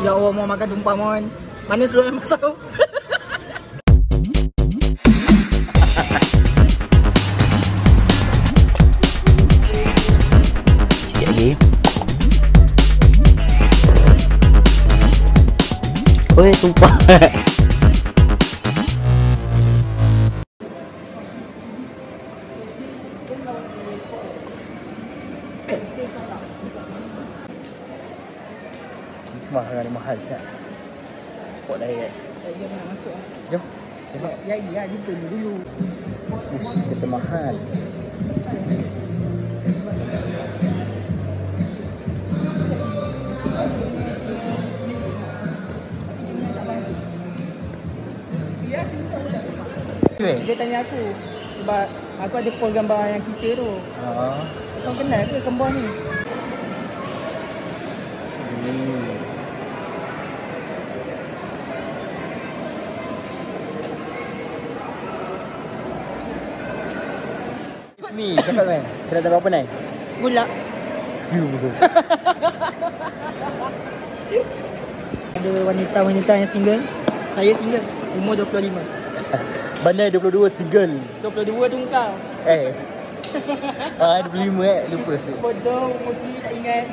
Ya Allah, mau makan tumpah mon. Mana seluruh yang masuk? Sikit lagi. Oi, tumpah. Mahal ni, mahal siap. Spot lain. Jom nak masuk ah. Jom. Tengok. Ya, jumpa dulu. Ush, kata mahal. Dia tanya aku sebab aku ada post gambar yang kita tu. Kau kenal ke kembar ni? Ni, cakap kan? Kena ada berapa naik? Gula. Ada wanita-wanita yang single. Saya single. Umur 25. Bandai 22 single. 22 tu kau. 25 lupa. Bodoh, umur sendiri tak ingat.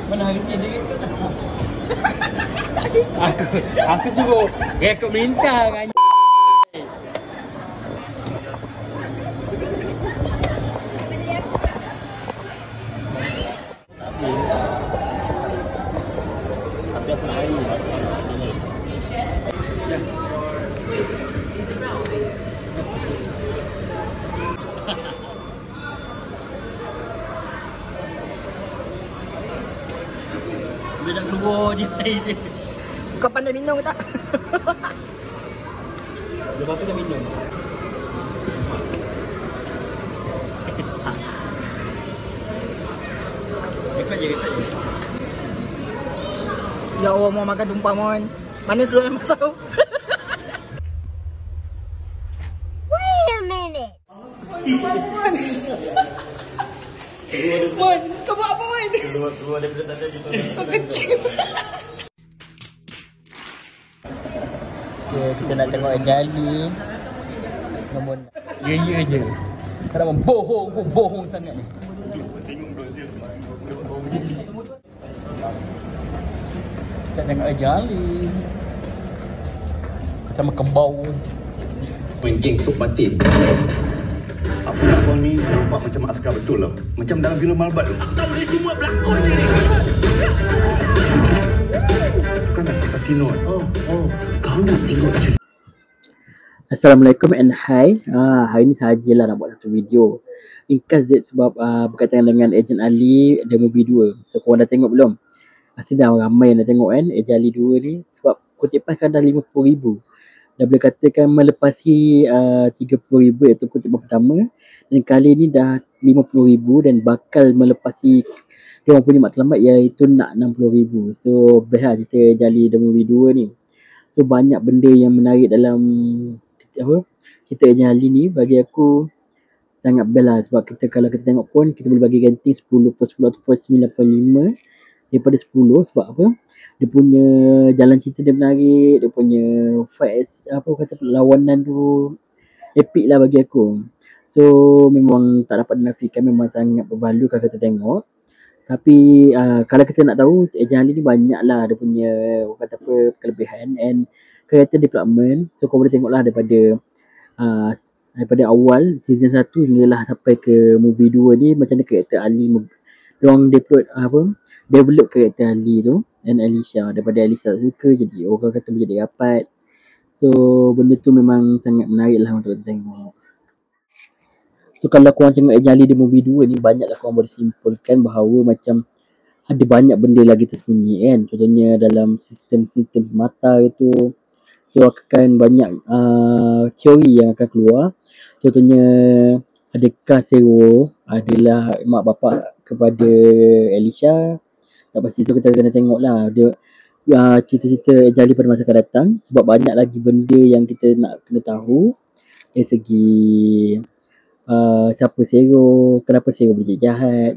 Mana hari ni? Aku suruh rekod minta kan. Tapi aku nak hari. Dia dah keluar dia air dia. Kau pandai minum ke tak? Lepas tu dah minum. Rekod je. Ya Allah, mau makan tumpah mon. Mana seluruh yang masuk? Wait a minute. Mon, kau buat apa mon? Keluar daripada tanda gitu. Kau kecil. Okay, kita nak tengok Jali. Namun ya je. Kalau bohong sangat ni. Kita tengok Jali sama kembau. Main geng tu batin. Apa nak kau ni nampak macam askar betul lah. Macam dalam filem Malbat tu. Aku tak boleh semua berlakon ni. Bukan nak kata Tino. Kau nak tengok cerita. Assalamualaikum and hi. Hari ni sahajalah nak buat satu video. Ringkas je sebab berkaitan dengan Ejen Ali The Movie 2. So korang dah tengok belum? Masih dah ramai yang dah tengok kan Ejen Ali 2 ni. Sebab kutipan kan dah 50,000. Dah boleh katakan melepasi 30,000 iaitu kutipan pertama. Dan kali ni dah 50,000 dan bakal melepasi dia orang punya matlamat iaitu nak 60,000. So best lah cerita Ejen Ali The Movie 2 ni. So banyak benda yang menarik dalam cerita Ejen Ali ni. Bagi aku sangat best lah. Sebab kalau kita tengok pun kita boleh bagi rating 10/10 ataupun 9.5 daripada 10. Sebab apa? Dia punya jalan cerita dia menarik, dia punya fight lawanan tu epic lah bagi aku. So memang tak dapat dinafikan, memang sangat berbaloi kalau kita tengok. Tapi kalau kita nak tahu Ejen Ali ni banyak lah dia punya kelebihan and character development. So kau boleh tengok lah daripada awal season 1 hinggalah sampai ke movie 2 ni macam mana karakter Ali diorang develop karakter Ali tu and Alicia. Daripada Alicia suka jadi orang kata boleh jadi rapat. So benda tu memang sangat menarik lah untuk kita tengok. So kalau korang tengok Ejen Ali The Movie 2 ni, banyaklah korang boleh simpulkan bahawa macam ada banyak benda lagi tersembunyi kan. Contohnya dalam sistem mata itu. So akan banyak teori yang akan keluar. Contohnya adakah Zero adalah mak bapak kepada Alicia? Tak pasti, so kita kena tengok lah dia cerita-cerita Jali pada masa akan datang, sebab banyak lagi benda yang kita nak kena tahu dari segi siapa Zero, kenapa Zero boleh jadi jahat.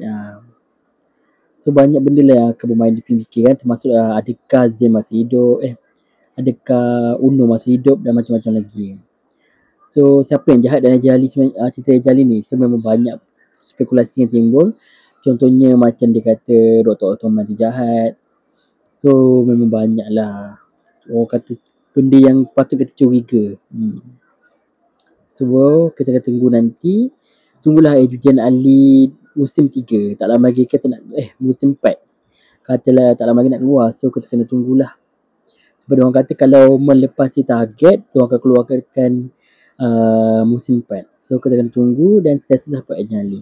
So banyak benda lah yang akan bermain di pemikiran, termasuk adakah Zain masih hidup, adakah Uno masih hidup dan macam-macam lagi. So siapa yang jahat dalam Jali, cerita Jali ni? So memang banyak spekulasi yang timbul. Contohnya macam dia kata Dr. Ottoman tu jahat. So memang banyak lah orang kata benda yang patut kita curiga. So kita akan tunggu nanti. Tunggulah Ejen Ali musim 3. Tak lama lagi kita nak musim 4. Katalah tak lama lagi nak keluar. So kita kena tunggulah. Sebab orang kata kalau melepasi target, diorang akan keluarkan musim 4. So kita kena tunggu dan sentiasa sampai Ejen Ali.